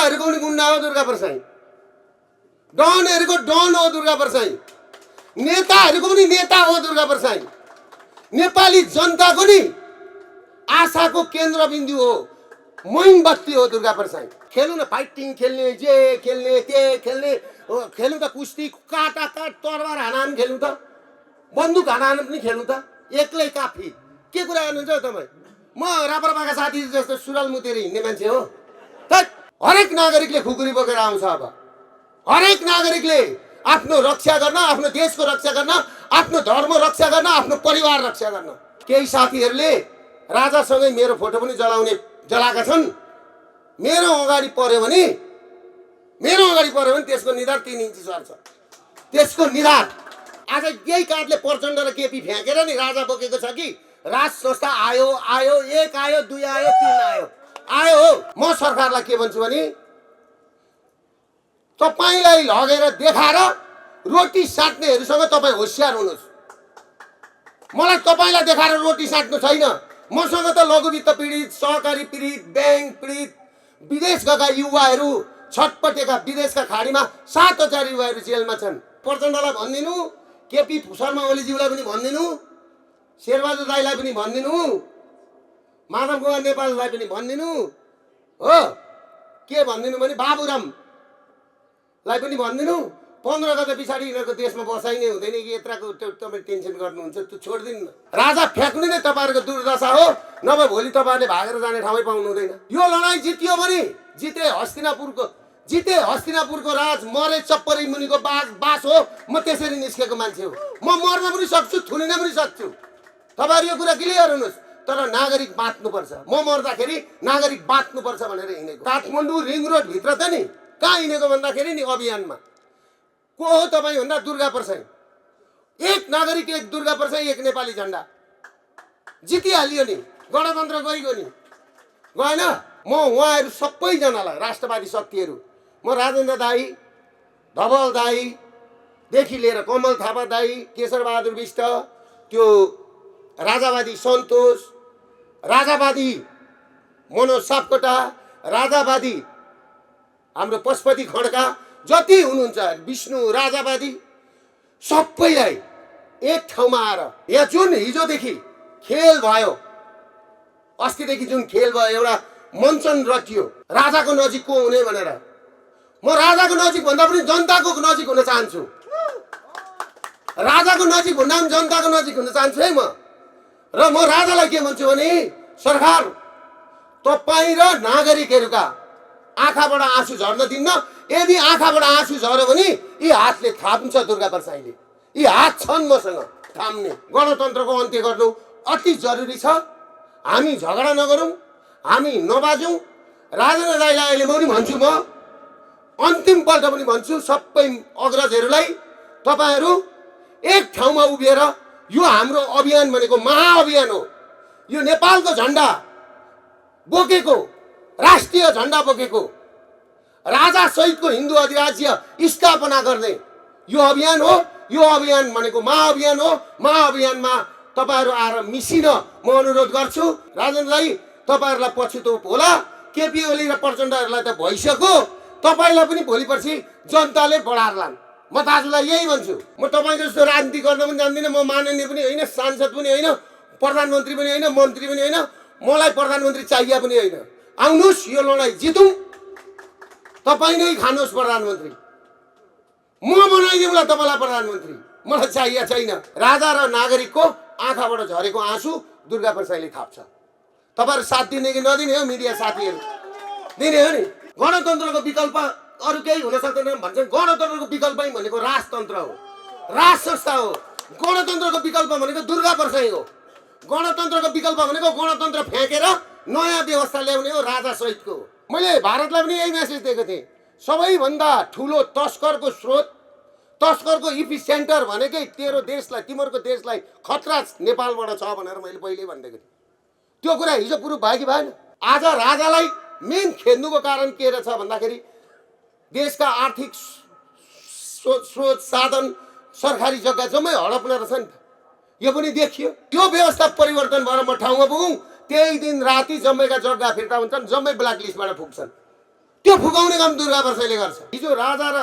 गुन्डाहरूको पनि गुन्डा हो दुर्गा प्रसाई, डनहरूको डन हो दुर्गा प्रसाई, नेताहरूको पनि नेता हो दुर्गा प्रसाई, नेपाली जनताको नि आशाको केन्द्रबिन्दु हो, मोमबत्ती हो दुर्गा प्रसाई। खेल्नु न, फाइटिङ खेल्ने, जे खेल्ने ते खेल्ने हो, खेल्नु त कुस्ती, काटा काट तरबार हानान खेल्नु त, बन्दुक हानान पनि खेल्नु त, एक्लै काफी। के कुरा गर्नुहुन्छ तपाईँ? म राप्रपाका साथी जस्तो सुराल मुतेर हिँड्ने मान्छे हो? हरेक नागरिकले खुकुरी बोकेर आउँछ। अब हरेक नागरिकले आफ्नो रक्षा गर्न, आफ्नो देशको रक्षा गर्न, आफ्नो धर्म रक्षा गर्न, आफ्नो परिवार रक्षा गर्न। केही साथीहरूले राजासँगै मेरो फोटो पनि जलाएका छन्। मेरो अगाडि पर्यो भने त्यसको निधार 3 इन्ची सर्छ। त्यसको निधार आज यही काठले प्रचण्ड र केपी फ्याँकेर नि राजा बोकेको छ कि राज संस्था आयो, 1 आयो, 2 आयो, 3 आयो हो। म सरकारलाई के भन्छु भने तपाईलाई लगेर देखाएर रोटी साट्नेहरूसँग तपाईँ होशियार हुनुहोस्। मलाई तपाईलाई देखाएर रोटी साट्नु छैन। मसँग त लघुवित्त पीडित, सहकारी पीडित, ब्याङ्क पीडित, विदेश गएका युवाहरू छटपटेका, विदेशका खाडीमा 7,000 युवाहरू जेलमा छन्। प्रचण्डलाई भनिदिनु, केपी शर्मा ओलीज्यूलाई पनि भनिदिनु, शेरबहादुर दाईलाई पनि भनिदिनु, माधव कुमार नेपाललाई पनि भनिदिनु हो। के भनिदिनु भने बाबुरामलाई पनि भनिदिनु, 15 गते पछाडि यिनीहरूको देशमा बसाइ नै हुँदैन कि यत्रको तपाईँ टेन्सन गर्नुहुन्छ, त्यो छोडिदिनु। राजा फ्याँक्नु नै तपाईँहरूको दुर्दशा हो, नभए भोलि तपाईँहरूले भागेर जाने ठाउँै पाउनु हुँदैन। यो लडाइँ जितियो भने जिते हस्तिनापुरको राज, मरे चप्परी मुनिको बास हो। म त्यसरी निस्केको मान्छे हो। म मर्न पनि सक्छु, थुनिन पनि सक्छु। तपाईँहरू यो कुरा क्लियर हुनुहोस्। तर नागरिक बाँच्नुपर्छ। म मर्दाखेरि नागरिक बाँच्नुपर्छ भनेर हिँडेको। काठमाडौँ रिङ रोड भित्र त नि कहाँ हिँडेको भन्दाखेरि नि अभियानमा को हो तपाईँ भन्दा दुर्गा प्रसाई। एक नागरिक, एक दुर्गा प्रसाई, एक नेपाली झन्डा जितिहालियो नि। गणतन्त्र गइगयो नि, गएन? म उहाँहरू सबैजनालाई, राष्ट्रवादी शक्तिहरू, म राजेन्द्र दाई, धवल दाईदेखि लिएर कमल थापा दाई, केशरबहादुर विष्ट, त्यो राजावादी सन्तोष, राजावादी मनोज सापकोटा, राजावादी हाम्रो पशुपति खड्का, जति हुनुहुन्छ विष्णु राजावादी, सबैलाई एक ठाउँमा आएर यहाँ जुन हिजोदेखि खेल भयो, अस्तिदेखि जुन खेल भयो, एउटा मञ्चन रचियो राजाको नजिक को हुने भनेर। म राजाको नजिक भन्दा पनि जनताको नजिक हुन चाहन्छु। राजाको नजिक भन्दा पनि जनताको नजिक हुन चाहन्छु है म। र म राजालाई के भन्छु भने सरकार तपाईँ र नागरिकहरूका आँखाबाट आँसु झर्न दिन्न। यदि आँखाबाट आँसु झर्यो भने यी हातले थाप्छ दुर्गा प्रसाईले। यी हात छन् मसँग थाम्ने। गणतन्त्रको अन्त्य गर्नु अति जरुरी छ। हामी झगडा नगरौँ, हामी नबाजौँ। राजेन्द्र दाईलाई अहिले म पनि भन्छु, म अन्तिम पल्ट पनि भन्छु सबै अग्रजहरूलाई, तपाईँहरू एक ठाउँमा उभिएर यो हाम्रो अभियान भनेको महाअभियान हो। यो नेपालको झन्डा बोकेको, राष्ट्रिय झन्डा बोकेको, राजा सहितको हिन्दू अधिराज्य स्थापना गर्ने यो अभियान हो। यो अभियान भनेको महाअभियान हो। महाअभियानमा तपाईँहरू आएर मिसिन म अनुरोध गर्छु। राजेन्द्र दाई तपाईँहरूलाई पछुतो होला, केपी ओली र प्रचण्डहरूलाई त भइसक्यो, तपाईँलाई पनि भोलि पर्सि जनताले बढार्लान्। म दाजुलाई यही भन्छु। म तपाईँ जस्तो राजनीति गर्न पनि जान्दिनँ। म माननीय पनि होइन, सांसद पनि होइन, प्रधानमन्त्री पनि होइन, मन्त्री पनि होइन। मलाई प्रधानमन्त्री चाहिए पनि होइन। आउनुहोस्, यो लडाइँ जितौँ, तपाईँ नै खानुहोस् प्रधानमन्त्री। म बनाइदिउँला तपाईँलाई प्रधानमन्त्री। मलाई चाहिए छैन। राजा र नागरिकको आँखाबाट झरेको आँसु दुर्गा प्रसाईले थाप्छ। तपाईँहरू साथ दिने कि नदिने हो? मिडिया साथीहरू दिने हो नि। गणतन्त्रको विकल्प अरू केही हुन सक्दैन भन्छन्। गणतन्त्रको विकल्पै भनेको राजतन्त्र हो, राज संस्था हो। गणतन्त्रको विकल्प भनेको दुर्गा प्रसाई हो। गणतन्त्रको विकल्प भनेको गणतन्त्र फ्याँकेर नयाँ व्यवस्था ल्याउने हो, राजा सहितको। मैले भारतलाई पनि यही मेसेज दिएको थिएँ। सबैभन्दा ठुलो तस्करको स्रोत, तस्करको इपी सेन्टर भनेकै तेरो देशलाई, तिमीहरूको देशलाई खतरा नेपालबाट छ भनेर मैले पहिल्यै भनिदिएको थिएँ। त्यो कुरा हिजो प्रुफ भयो कि भएन? आज राजालाई मेन खेद्नुको कारण के रहेछ भन्दाखेरि देशका आर्थिक स्रोत, साधन, सरकारी जग्गा जम्मै हडप्न रहेछ नि त। यो पनि देखियो। त्यो व्यवस्था परिवर्तन भएर म ठाउँमा पुगौँ, त्यही दिन राति जम्मैका जग्गा फिर्ता हुन्छन्, जम्मै ब्ल्याक लिस्टबाट पुग्छन्। त्यो फुकाउने काम दुर्गा प्रसादले गर्छ। हिजो राजा र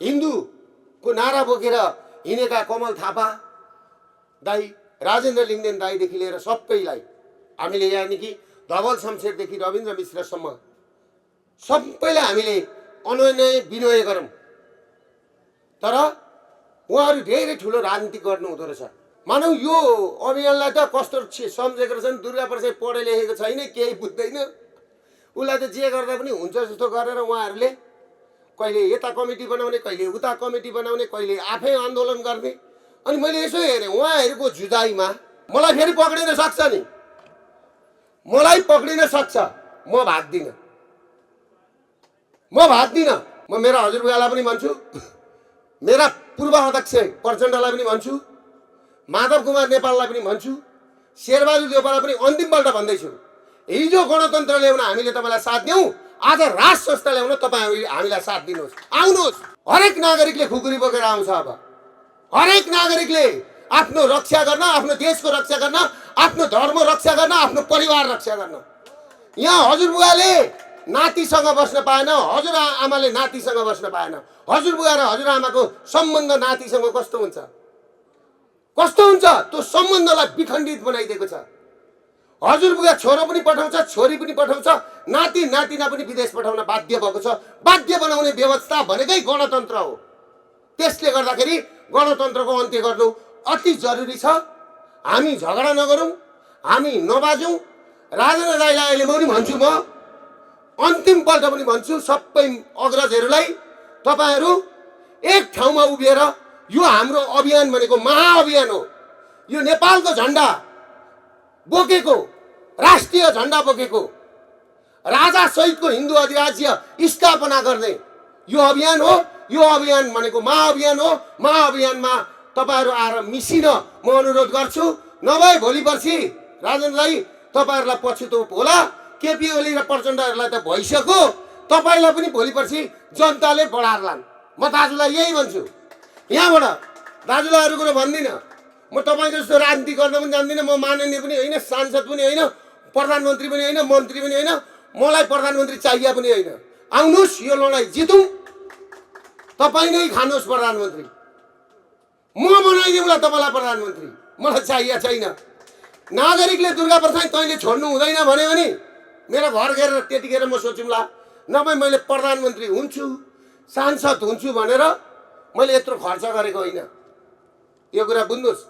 हिन्दूको नारा बोकेर हिँडेका कमल थापा दाई, राजेन्द्र लिङ्गदेन दाईदेखि लिएर सबैलाई हामीले यानि कि धवल शमशेरदेखि रविन्द्र मिश्रसम्म सबैलाई हामीले अनुनय विनय गरौँ। तर उहाँहरू धेरै ठुलो राजनीति गर्नु हुँदो रहेछ। मानौ यो अभियानलाई त कस्तो सम्झेको रहेछन्, दुर्गा प्रसाद पढे लेखेको छैन, केही बुझ्दैन, उसलाई त जे गर्दा पनि हुन्छ जस्तो गरेर उहाँहरूले कहिले यता कमिटी बनाउने, कहिले उता कमिटी बनाउने, कहिले आफै आन्दोलन गर्ने। अनि मैले यसो हेरेँ उहाँहरूको जुदाईमा मलाई फेरि पक्रिन सक्छ नि, मलाई पक्रिन सक्छ, म भाग्दिनँ, म भाग्दिनँ। म मेरा हजुरबुवालाई पनि भन्छु, मेरा पूर्व अध्यक्ष प्रचण्डलाई पनि भन्छु, माधव कुमार नेपाललाई पनि भन्छु, शेरबहादुर देउपालाई पनि अन्तिमपल्ट भन्दैछु, हिजो गणतन्त्र ल्याउन हामीले तपाईँलाई साथ दियौँ, आज राज संस्था ल्याउन तपाईँ हामीलाई साथ दिनुहोस्, आउनुहोस्। हरेक नागरिकले खुकुरी बोकेर आउँछ। अब हरेक नागरिकले आफ्नो रक्षा गर्न, आफ्नो देशको रक्षा गर्न, आफ्नो धर्म रक्षा गर्न, आफ्नो परिवार रक्षा गर्न। यहाँ हजुरबुवाले नातिसँग बस्न पाएन, हजुरआमाले नातिसँग बस्न पाएन। हजुरबुवा र हजुरआमाको सम्बन्ध नातिसँग कस्तो हुन्छ, कस्तो हुन्छ? त्यो सम्बन्धलाई विखण्डित बनाइदिएको छ। हजुरबुवा छोरो पनि पठाउँछ, छोरी पनि पठाउँछ, नाति नातिना पनि विदेश पठाउन बाध्य भएको छ। बाध्य बनाउने व्यवस्था भनेकै गणतन्त्र हो। त्यसले गर्दाखेरि गणतन्त्रको अन्त्य गर्नु अति जरुरी छ। हामी झगडा नगरौँ, हामी नबाजौँ। राजेन्द्र दाइलाई अहिले म पनि भन्छु, म अन्तिमपल्ट पनि भन्छु सबै अग्रजहरूलाई, तपाईँहरू एक ठाउँमा उभिएर यो हाम्रो अभियान भनेको महाअभियान हो। यो नेपालको झन्डा बोकेको, राष्ट्रिय झन्डा बोकेको, राजा सहितको हिन्दू अधिराज्य स्थापना गर्ने यो अभियान हो। यो अभियान भनेको महाअभियान हो। महाअभियानमा तपाईँहरू आएर मिसिन म अनुरोध गर्छु। नभए भोलि पर्सि राजेन्द्र दाइ तपाईँहरूलाई पछुतो होला। केपी ओली र प्रचण्डहरूलाई त भइसक्यो, तपाईँलाई पनि भोलि पर्सि जनताले बढाएर लान्। म दाजुलाई यही भन्छु यहाँबाट। दाजुलाई अरू कुरो भन्दिनँ। म तपाईँको जस्तो राजनीति गर्न पनि जान्दिनँ। म माननीय पनि होइन, सांसद पनि होइन, प्रधानमन्त्री पनि होइन, मन्त्री पनि होइन। मलाई प्रधानमन्त्री चाहिए पनि होइन। आउनुहोस्, यो लडाइँ जितौँ, तपाईँ नै खानुहोस् प्रधानमन्त्री, म बनाइदिउँला तपाईँलाई प्रधानमन्त्री, मलाई चाहिए छैन। नागरिकले दुर्गा प्रसाद तैँले छोड्नु हुँदैन भन्यो भने मेरो घर गएर त्यतिखेर म सोचौँला। नभए मैले प्रधानमन्त्री हुन्छु, सांसद हुन्छु भनेर मैले यत्रो खर्च गरेको होइन। यो कुरा बुझ्नुहोस्।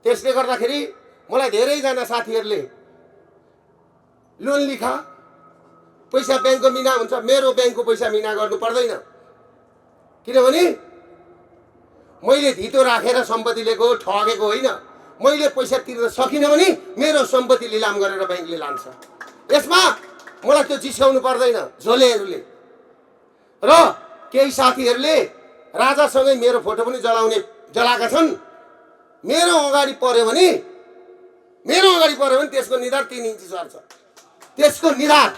त्यसले गर्दाखेरि मलाई धेरैजना साथीहरूले लोन लिखा, पैसा ब्याङ्कको मिना हुन्छ, मेरो ब्याङ्कको पैसा मिना गर्नु पर्दैन। किनभने मैले धितो राखेर सम्पत्ति लिएको, ठगेको होइन। मैले पैसा तिर्न सकिनँ भने मेरो सम्पत्ति लिलाम गरेर ब्याङ्कले लान्छ। यसमा मलाई त्यो जिस्काउनु पर्दैन झोलेहरूले। र केही साथीहरूले राजासँगै मेरो फोटो पनि जलाएका छन्। मेरो अगाडि पर्यो भने त्यसको निधार 3 इन्ची सर्छ। त्यसको निधार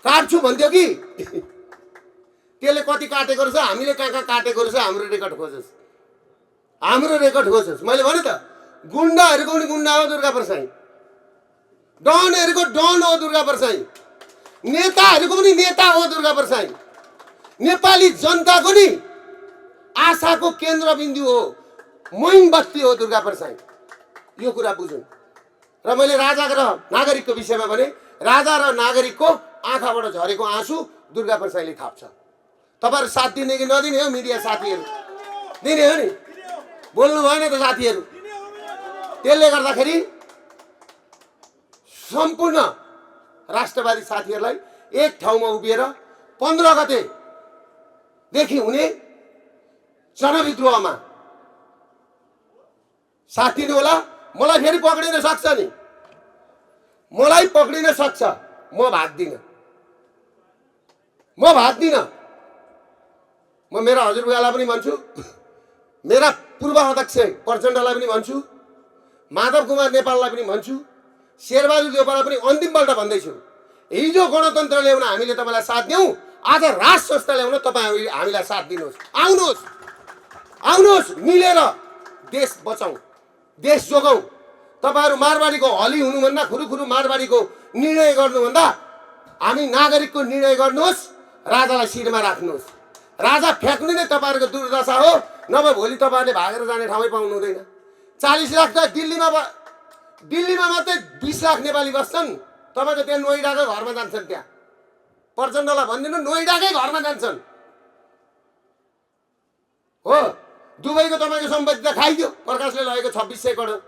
काट्छु भन्थ्यो कि त्यसले कति काटेको रहेछ, हामीले कहाँ काटेको रहेछ, हाम्रो रेकर्ड खोजोस्, हाम्रो रेकर्ड खोजोस्। मैले भने त गुन्डाहरूको पनि गुन्डा हो दुर्गा प्रसाद, डनहरूको डन हो दुर्गा प्रसाद, नेताहरूको पनि नेता हो दुर्गा प्रसाद, नेपाली जनताको नि आशाको केन्द्रबिन्दु हो, मोमबत्ती हो दुर्गा प्रसाद। यो कुरा बुझौँ। र मैले राजा र नागरिकको विषयमा भने राजा र नागरिकको आँखाबाट झरेको आँसु दुर्गा प्रसादले थाप्छ। तपाईँहरू साथ दिने कि नदिने हो? मिडिया साथीहरू दिने हो नि? बोल्नु भएन त साथीहरू। त्यसले गर्दाखेरि सम्पूर्ण राष्ट्रवादी साथीहरूलाई एक ठाउँमा उभिएर 15 गतेदेखि हुने जनविद्रोहमा साथ दिनु होला। मलाई फेरि पक्रिन सक्छ नि, मलाई पक्रिन सक्छ, म भाग्दिनँ, म भाग्दिनँ। म मेरा हजुरबुवालाई पनि भन्छु, मेरा पूर्व अध्यक्ष प्रचण्डलाई पनि भन्छु, माधव कुमार नेपाललाई पनि भन्छु, शेरबहादुर देउपालाई पनि अन्तिमपल्ट भन्दैछु, हिजो गणतन्त्र ल्याउन हामीले तपाईँलाई साथ दियौँ, आज राज संस्था ल्याउन तपाईँ हामीलाई साथ दिनुहोस्। आउनुहोस्, आउनुहोस्, मिलेर देश बचाउँ, देश जोगाउँ। तपाईँहरू मारवाडीको हली हुनुभन्दा, खुरुखुरु मारवाडीको निर्णय गर्नुभन्दा हामी नागरिकको निर्णय गर्नुहोस्, राजालाई शिरमा राख्नुहोस्। राजा फ्याँक्नु नै तपाईँहरूको दुर्दशा हो, नभए भोलि तपाईँहरूले भागेर जाने ठाउँै पाउनु हुँदैन। 40 लाख त दिल्लीमा मात्रै 20 लाख नेपाली बस्छन्। तपाईँको त्यहाँ नोइडाकै घरमा जान्छन्। त्यहाँ प्रचण्डलाई भनिदिनु नोइडाकै घरमा जान्छन् हो। दुबईको तपाईँको सम्पत्ति त खाइदियो, प्रकाशले लगेको 2600 करोड।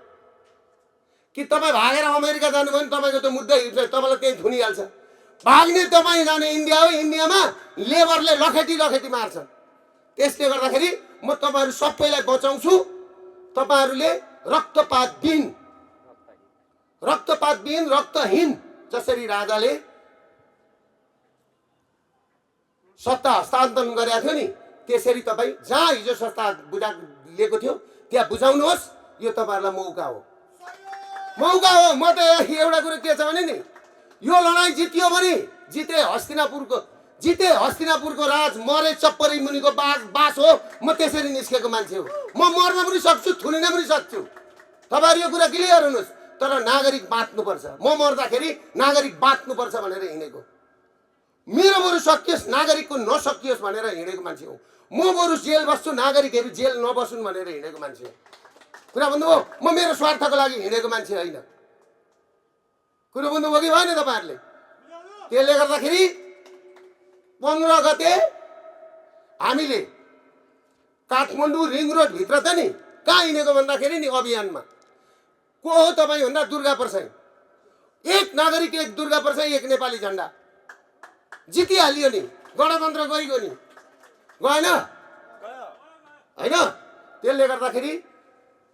कि तपाईँ भागेर अमेरिका जानुभयो भने तपाईँको त्यो मुद्दा तपाईँलाई त्यहीँ थुनिहाल्छ। भाग्ने तपाईँ जाने इन्डिया हो, इन्डियामा लेबरले लखेटी मार्छन्। त्यसले गर्दाखेरि म तपाईँहरू सबैलाई बचाउँछु। तपाईँहरूले रक्तपातविहीन रक्तहीन जसरी राजाले सत्ता हस्तान्तरण गरेका थियो नि, त्यसरी तपाईँ जहाँ हिजो सत्ता लिएको थियो त्यहाँ बुझाउनुहोस्। यो तपाईँहरूलाई मौका हो। म त एउटा कुरो के छ भने नि, यो लडाइँ जितियो भने जिते हस्तिनापुरको राज, मरे चप्परी मुनिको बास हो। म त्यसरी निस्केको मान्छे हो। म मर्न पनि सक्छु, थुनिन पनि सक्छु। तपाईँहरू यो कुरा क्लियर हुनुहोस्। तर नागरिक बाँच्नुपर्छ। म मर्दाखेरि नागरिक बाँच्नुपर्छ भनेर हिँडेको, मेरो बरु सकियोस् नागरिकको नसकियोस् भनेर हिँडेको मान्छे हो। म बरु जेल बस्छु, नागरिकहरू जेल नबसुन् भनेर हिँडेको मान्छे हो। कुरा बुझ्नुभयो? म मेरो स्वार्थको लागि हिँडेको मान्छे होइन। कुरो बुझ्नुभयो कि भएन तपाईँहरूले? त्यसले गर्दाखेरि 15 गते हामीले काठमाडौँ रिङ रोड भित्र त नि कहाँ हिँडेको भन्दाखेरि नि अभियानमा को हो तपाईँ भन्दा दुर्गा प्रसाई। एक नागरिक एक दुर्गा प्रसाई एक नेपाली झन्डा जितिहालियो नि। गणतन्त्र गइगयो नि, गएन होइन? त्यसले गर्दाखेरि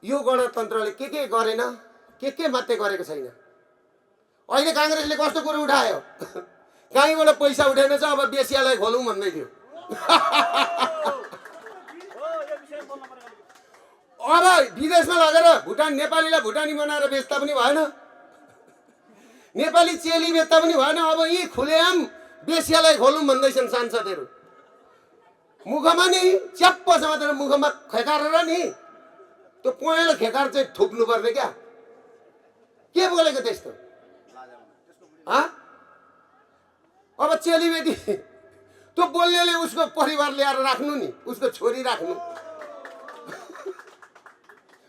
यो गणतन्त्रले के गरेन, के मात्रै गरेको छैन। अहिले काङ्ग्रेसले कस्तो कुरो उठायो, कहीँबाट पैसा उठेन छ, अब बेसियालाई खोलौँ भन्दै थियो। अब विदेशमा लगेर नेपालीलाई भुटानी बनाएर बेच्दा पनि भएन, नेपाली चेली बेच्दा पनि भएन। अब यी खुलेआम बेसियालाई खोलौँ भन्दैछन् सांसदहरू। मुखमा नि च्याप्प समातेर मुखमा खेकारेर नि त्यो पहेँलो खेकार चाहिँ थुक्नु पर्ने क्या। के बोलेको त्यस्तो? अब चेलीबेटी त्यो बोल्नेले उसको परिवार ल्याएर राख्नु नि, उसको छोरी राख्नु।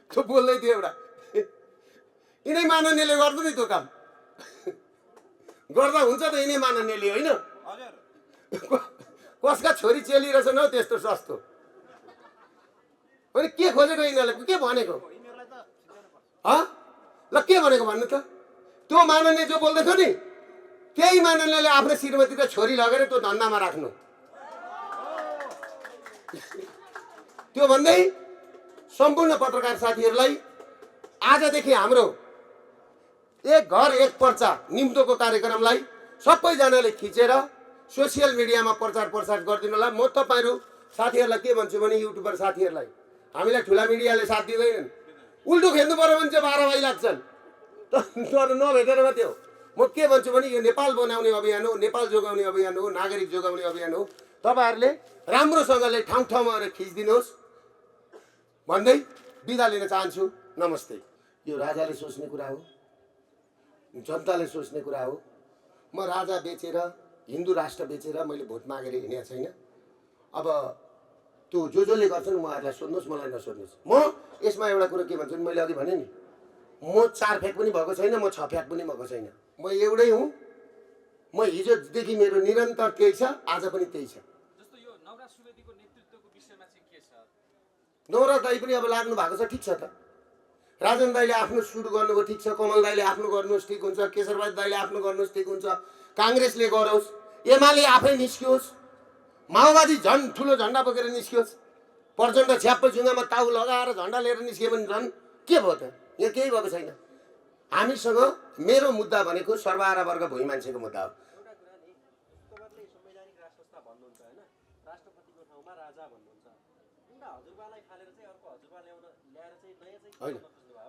त्यो बोल्दै थियो एउटा, यिनै माननीयले गर्नु नि त्यो काम। गर्दा हुन्छ त यिनै माननीयले, होइन? कसका छोरी चेली रहेछ न त्यस्तो सस्तो। अनि के खोजेको यिनीहरूले, के भनेको? ल के भनेको भन्नु त? त्यो माननीय जो बोल्दैथ्यो नि, त्यही माननीयले आफ्नो श्रीमतीको छोरी लगेर त्यो धन्दामा राख्नु। त्यो भन्दै सम्पूर्ण पत्रकार साथीहरूलाई आजदेखि हाम्रो एक घर एक पर्चा निम्तोको कार्यक्रमलाई सबैजनाले खिचेर सोसियल मिडियामा प्रचार गरिदिनु होला। म तपाईँहरू साथीहरूलाई के भन्छु भने, युट्युबर साथीहरूलाई हामीलाई ठुला मिडियाले साथ दिँदैनन्। उल्टो खेल्नु पर्यो भने चाहिँ 12 भाइ लाग्छन्। तर नभेटेर मात्रै हो। म के भन्छु भने यो नेपाल बनाउने अभियान हो, नेपाल जोगाउने अभियान हो, नागरिक जोगाउने अभियान हो। तपाईँहरूले राम्रोसँगले ठाउँ ठाउँमा खिचिदिनुहोस् भन्दै बिदा लिन चाहन्छु। नमस्ते। यो राजाले सोच्ने कुरा हो, जनताले सोच्ने कुरा हो। म राजा बेचेर, हिन्दू राष्ट्र बेचेर मैले भोट मागेर हिँडेको छैन। अब त्यो जसले गर्छन् उहाँहरूलाई सोध्नुहोस्, मलाई नसोध्नुहोस्। म यसमा एउटा कुरो के भन्छु, मैले अघि भने नि, म 4 फ्याक पनि भएको छैन, म 6 फ्याक पनि भएको छैन। म एउटै हुँ। म हिजोदेखि मेरो निरन्तर त्यही छ, आज पनि त्यही छ। जस्तो यो नवराज सुवेदीको नेतृत्वको विषयमा चाहिँ के छ? नवराज दाई पनि अब लाग्नु भएको छ, ठिक छ त। राजन दाईले आफ्नो सुरु गर्नुभयो, ठिक छ। कमल दाईले आफ्नो गर्नुहोस्, ठिक हुन्छ। केशरबहादुर दाईले आफ्नो गर्नुहोस्, ठिक हुन्छ। काङ्ग्रेसले गरोस्, एमाले आफै निस्कियोस्, माओवादी झन् ठुलो झन्डा बोकेर निस्कियोस्, प्रचण्ड छ्याप्पै जुङ्गामा ताउ लगाएर झन्डा लिएर निस्कियो भने झन् के भयो त? यहाँ केही भएको छैन। हामीसँग मेरो मुद्दा भनेको सर्वहारा वर्ग भुइँ मान्छेको मुद्दा हो।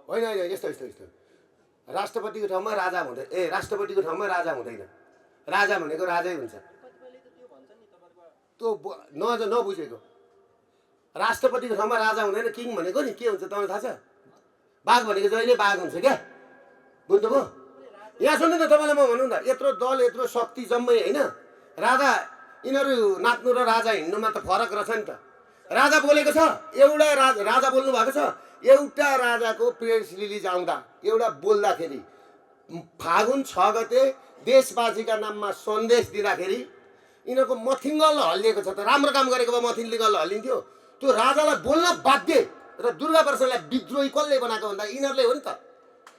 होइन होइन, यस्तो राष्ट्रपतिको ठाउँमा राजा हुँदैन। राष्ट्रपतिको ठाउँमा राजा हुँदैन। राजा भनेको राजै हुन्छ। त्यो नबुझेको। राष्ट्रपतिको ठाउँमा राजा हुँदैन। किङ भनेको नि के हुन्छ तपाईँलाई थाहा छ? बाघ भनेको जहिले बाघ हुन्छ क्या, बुझ्नुभयो? यहाँ सुन्नु न, तपाईँलाई म भनौँ न, यत्रो दल यत्रो शक्ति जम्मै होइन, राजा यिनीहरू नाच्नु र राजा हिँड्नुमा त फरक रहेछ नि त। राजा बोलेको छ, एउटा राजा बोल्नु भएको छ, एउटा राजाको प्रेस रिलिज आउँदा एउटा बोल्दाखेरि फागुन 6 गते देशवासीका नाममा सन्देश दिँदाखेरि यिनीहरूको मथिङ्गल हल्लिएको छ त। राम्रो काम गरेको भए मथिङ्गल हल्लिन्थ्यो। त्यो राजालाई बोल्न बाध्य र दुर्गा प्रसादलाई विद्रोही कसले बनाएको भन्दा यिनीहरूले हो नि त।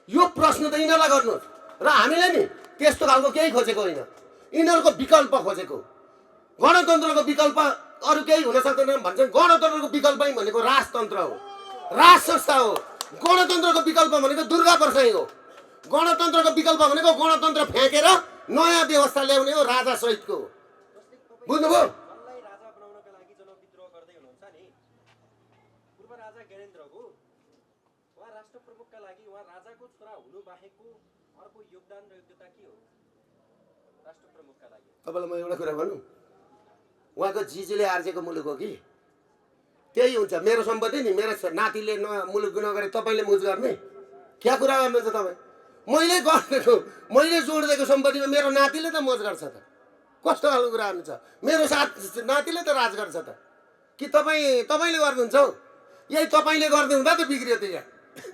यो प्रश्न त यिनीहरूलाई गर्नुहोस् र हामीले नि त्यस्तो खालको केही खोजेको होइन, यिनीहरूको विकल्प खोजेको। गणतन्त्रको विकल्प अरू केही हुन सक्दैन भन्छन्। गणतन्त्रको विकल्पै भनेको राजतन्त्र हो, राज संस्था हो। गणतन्त्रको विकल्प भनेको दुर्गा प्रसाद हो। गणतन्त्रको विकल्प भनेको गणतन्त्र फ्याँकेर नयाँ व्यवस्था ल्याउने हो, राजा सहितको। बुझ्नुभयो? मलाई राजा बनाउनका लागि जनविद्रोह गर्दै हुनुहुन्छ नि। पूर्व राजा ज्ञानेन्द्रको उहाँ राष्ट्र प्रमुखका लागि उहाँ राजाको छोरा हुनु बाहेकको अर्को योगदान र योग्यता के हो राष्ट्र प्रमुखका लागि? तपाईँलाई म एउटा कुरा भनौँ, उहाँको जिजुले आर्जेको मुलुक हो कि त्यही हुन्छ। मेरो सम्पत्ति नि मेरो नातिले मुलुक नगरे तपाईँले मुज गर्ने क्या कुरा गर्नुहुन्छ तपाईँ? मैले गरेको, मैले जोडिदिएको सम्पत्तिमा मेरो नातिले त मोज गर्छ त। कस्तो खालको कुरा गर्नुहुन्छ? मेरो नातिले त राज गर्छ त कि तपाईँले गर्नुहुन्छ हौ? यही तपाईँले गर्दै हुँदा त बिग्रियो त। यहाँ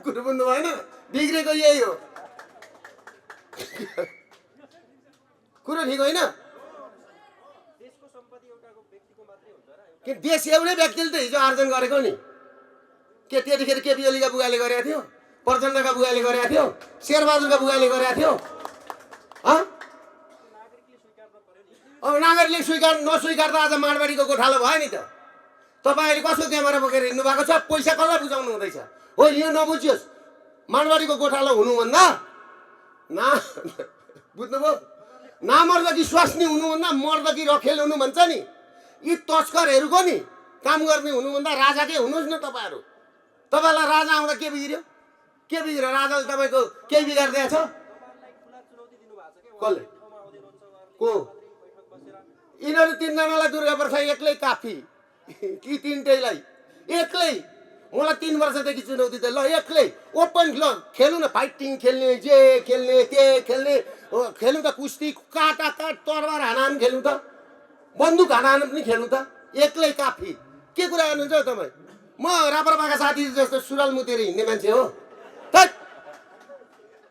कुरो बुझ्नु भएन? बिग्रेको यही हो। कुरो ठिक होइन देशको सम्पत्ति एउटा व्यक्तिको मात्रै हुन्छ र? कि देश एउटै व्यक्तिले त हिजो आर्जन गरेको नि। के त्यतिखेर केपी ओलीका बुवाले गरेको थियो, प्रचण्डका बुवाले गरेको थियो, शेरबहादुरका बुवाले गरेको थियो? नागरिकले स्वीकार्न पर्यो नि। अब नागरिकले स्वीकार नस्वीकार्दा आज माडवाडीको गोठालो भयो नि त। तपाईँले कसको क्यामेरा बोकेर हिँड्नु भएको छ? पैसा कसलाई बुझाउनु हुँदैछ? हो, यो नबुझियोस्। माडवाडीको गोठालो हुनुभन्दा बुझ्नुभयो? नामर्द कि स्वास्नी हुनुभन्दा मर्द कि रखेल हुनु भन्छ नि। यी तस्करहरूको नि काम गर्ने हुनुभन्दा राजाकै हुनुहोस् न तपाईँहरू। तपाईँलाई राजा आउँदा के बिग्रियो? के बिग्रियो? राजाले तपाईँको केही बिगारिदिएको छ? तपाईँलाई खुला चुनौती दिनुभएको छ के? कसले? ठाउँमा आउँदै हुनुहुन्छ उहाँहरूले को? बैठक बसेर यिनीहरू तिनजनालाई दुर्गा प्रसाद एक्लै काफी कि तिनटैलाई एक्लै? मलाई 3 वर्षदेखि चुनौती त ल एक्लै ओपन ल खेलौँ न, फाइटिङ खेल्ने, जे खेल्ने ते खेल्ने, खेलौँ त, कुस्ती काटा काट तरबार हानाहान खेलौँ त, बन्दुक हानाहान पनि खेलौँ त, एक्लै काफी। के कुरा गर्नुहुन्छ हौ तपाईँ? म राप्रपाका साथी जस्तो सुरुवाल मुतेर हिँड्ने मान्छे हो? थैट!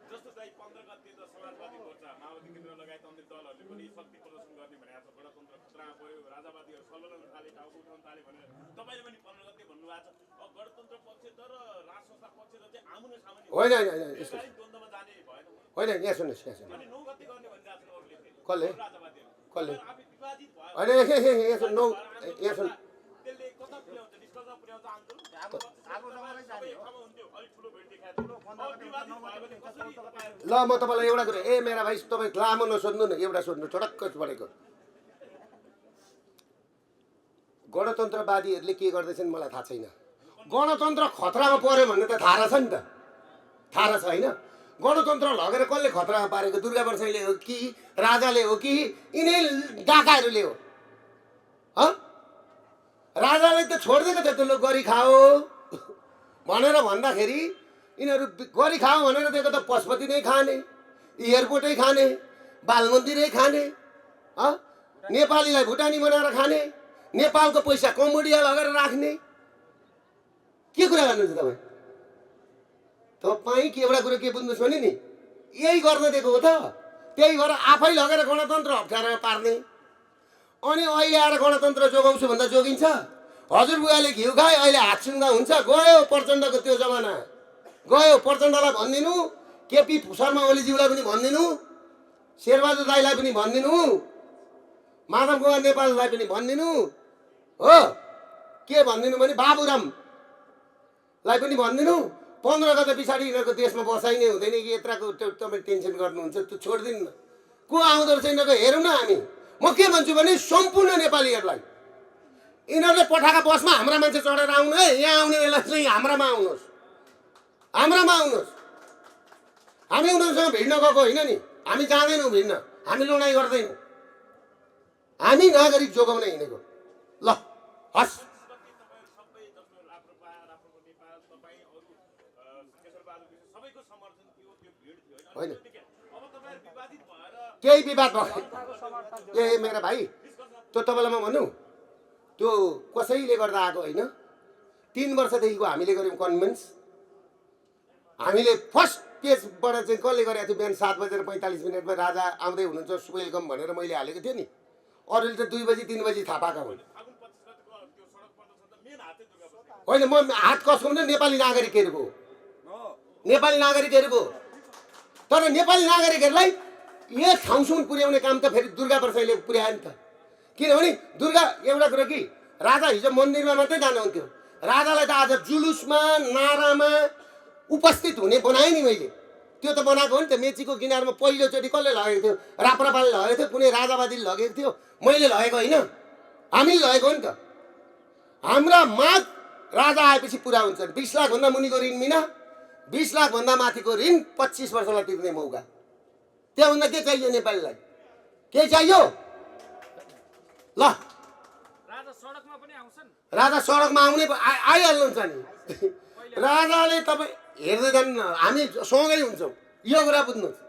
जस्तो चाहिँ 15 गते त समाजवादी मोर्चा, माओवादी केन्द्र लगायत अन्य दलहरूले पनि शक्ति प्रदर्शन गर्ने भनेको छ। गणतन्त्र खतरामा पर्यो, राजावादीहरू सल्लाह थाले, टाउको उठाउन थाले भनेर तपाईँले पनि 15 गते भन्नुभएको छ। अब गणतन्त्र पक्ष र राज संस्था पक्ष चाहिँ आमुने सामुने होइन होइन होइन यस्तो द्वन्द्वमा जाने भएन। होइन। यहाँ सुन्नुहोस्, यहाँ सुन्नुहोस्। अनि 9 गते गर्ने भनिरहेको छ अरूले फेरि। कसले? राजावादीहरू कसले? आफै विवादित भयो। होइन यहाँ सुन नौ यहाँ सुन। त्यसले कता पुर्याउँछ? निष्कर्षमा पुर्याउँछ आन्दोलन? सबै एक ठाउँमा हुन्थ्यो, अलिक ठुलो भिड देखाएको थियो। अब विवादित भयो भने कसरी तपाईँहरू? ल म तपाईँलाई एउटा कुरा, मेरा भाइ तपाईँ लामो नसोध्नु न, एउटा सोध्नु चडक्क पढेको। गणतन्त्रवादीहरूले के गर्दैछन् मलाई थाहा छैन। गणतन्त्र खतरामा पर्यो भन्ने त थाहा छ नि त, थाहा छ होइन? गणतन्त्र लगेर कसले खतरामा पारेको? दुर्गा प्रसादले हो कि राजाले हो कि यिनै डाकाहरूले हो? राजाले त छोडिदिएको थियो, त्यो गरी खाओ भनेर भन्दाखेरि यिनीहरू गरी खाओ भनेर दिएको त पशुपति नै खाने, एयरपोर्टै खाने, बाल मन्दिरै खाने, नेपालीलाई भुटानी बनाएर खाने, नेपालको पैसा कम्बोडिया लगेर राख्ने। के कुरा गर्नुहुन्छ तपाईँ? तपाईँ एउटा कुरो के बुझ्नुहोस् भने नि, यही गर्न दिएको हो त। त्यही भएर आफै लगेर गणतन्त्र अप्ठ्यारो पार्ने, अनि अहिले आएर गणतन्त्र जोगाउँछु भन्दा जोगिन्छ? हजुरबुवाले घिउ खाए, अहिले हात सुन्दा हुन्छ? गयो प्रचण्डको त्यो जमाना गयो। प्रचण्डलाई भनिदिनु, केपी शर्मा ओलीज्यूलाई पनि भनिदिनु, शेरबहादुर दाईलाई पनि भनिदिनु, माधव कुमार नेपाललाई पनि भनिदिनु हो। के भनिदिनु भने बाबुरामलाई पनि भनिदिनु, 15 गते पछाडि यिनीहरूको देशमा बसाइ नै हुँदैन कि यत्रको तपाईँ टेन्सन गर्नुहुन्छ, त्यो छोडिदिनु न। को आउँदो रहेछ यिनीहरूको हेरौँ न हामी। म के भन्छु भने सम्पूर्ण नेपालीहरूलाई यिनीहरूले पठाएका बसमा हाम्रा मान्छे चढेर आउनु है। यहाँ आउने बेला चाहिँ हाम्रामा आउनुहोस्, हाम्रामा आउनुहोस्। हामी उनीहरूसँग भिड्न गएको होइन नि, हामी जाँदैनौँ भिड्न, हामी लडाइँ गर्दैनौँ, हामी नागरिक जोगाउन हिँडेको। ल हस्। सबै जस्तो राप्रपा, राप्रपा नेपाल, तपाईँ अरू केशरबहादुर सबैको समर्थन थियो, त्यो भिड थियो होइन। अब तपाईँ केही विवाद भयो ए मेरा भाइ त्यो तपाईँलाई म भन्नु त्यो कसैले गर्दा आएको होइन 3 वर्षदेखिको हामीले गऱ्यौँ कन्भिन्स हामीले फर्स्ट पेजबाट चाहिँ कसले गरेको थियो बिहान 7:45 राजा आउँदै हुनुहुन्छ वेलकम भनेर मैले हालेको थिएँ नि अरूले त 2 बजी 3 बजी थाहा पाएका हुन् होइन म हात कस्काउने नेपाली नागरिकहरूको नेपाली नागरिकहरूको तर नेपाली नागरिकहरूलाई एक ठाउँसम्म पुर्याउने काम त फेरि दुर्गा प्रसाईले पुर्यायो नि त किनभने दुर्गा एउटा कुरो कि राजा हिजो मन्दिरमा मात्रै जानुहुन्थ्यो राजालाई त आज जुलुसमा नारामा उपस्थित हुने बनाएँ नि मैले त्यो त बनाएको हो नि त मेचीको किनारमा पहिलोचोटि कसले लगेको थियो राप्रपाले लगेको थियो कुनै राजावादीले लगेको थियो मैले लगेको होइन हामीले लगेको हो नि त हाम्रा माग राजा आएपछि पुरा हुन्छन् 20 लाखभन्दा मुनिको ऋण बिना 20 लाखभन्दा माथिको ऋण 25 वर्षलाई तिर्ने मौका त्यहाँभन्दा के चाहियो नेपालीलाई के चाहियो ल राजा सडकमा पनि आउँछन् राजा सडकमा आउने आइहाल्नुहुन्छ नि राजाले तपाईँ हेर्दै जानु हामी सँगै हुन्छौँ यो कुरा बुझ्नुहोस्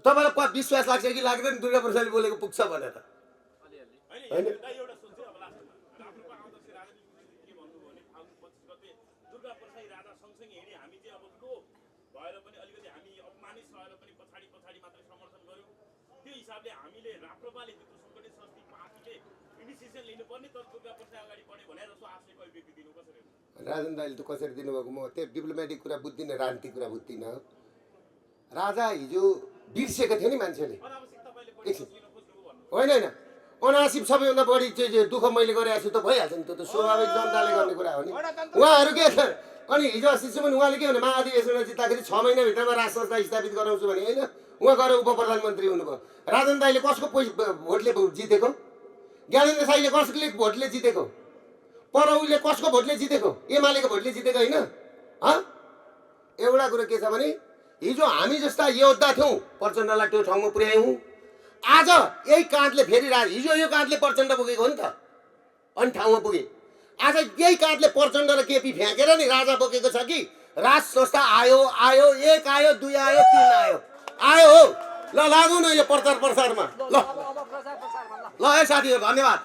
तपाईँलाई विश्वास लाग्छ कि लाग्दैन दुर्गा प्रसादले बोलेको पुग्छ भनेर होइन एउटा सोध्छु अब लास्टमा राप्रपा आउँदाखेरि राजनीतिक के भन्नुभयो भने फागुन 25 गते दुर्गा प्रसाई राजा सँगसँगै हिँडे हामी चाहिँ अब लो भएर पनि अलिकति हामी अपमानित भएर पनि पछाडि मात्रै समर्थन गर्यौँ त्यो हिसाबले हामीले राप्रपाले जितु सङ्गठित संस्कृति पार्टीले इनिसिएसन लिनुपर्ने तर दुर्गा प्रसाई अगाडि बढ्यो भने जस्तो आशयको अभिव्यक्ति दिनु कसरी राजन दाइले त कसरी दिनुभएको म त्यो डिप्लोमेटिक कुरा बुझ्दिनँ राजनीतिक कुरा बुझ्दिनँ राजा हिजो बिर्सेको थियो नि मान्छेले होइन होइन अनासिब सबैभन्दा बढी चाहिँ दुःख मैले गरेको छु त भइहाल्छ नि त्यो त स्वाभाविक जनताले गर्ने कुरा हो नि उहाँहरू के छ अनि हिजो अस्तिसम्म उहाँले के भने महाधिवेशनमा जित्दाखेरि 6 महिनाभित्रमा राज संस्था स्थापित गराउँछु भने होइन उहाँ गएर उप प्रधानमन्त्री हुनुभयो राजन दाइले कसको भोटले जितेको ज्ञानेन्द्र साईले कसले भोटले जितेको परौले कसको भोटले जितेको एमालेको भोटले जितेको होइन एउटा कुरो के छ भने हिजो हामी जस्ता योद्धा थियौँ प्रचण्डलाई त्यो ठाउँमा पुर्यायौँ आज यही काँधले फेरि हिजो यो काँधले प्रचण्ड पुगेको हो नि त अनि ठाउँमा पुगे आज यही काँधले प्रचण्ड र केपी फ्याँकेर नि राजा बोकेको छ कि राज संस्था आयो 1 आयो 2 आयो 3 आयो हो ल लागौँ न यो प्रचार प्रसारमा ल है साथीहरू धन्यवाद।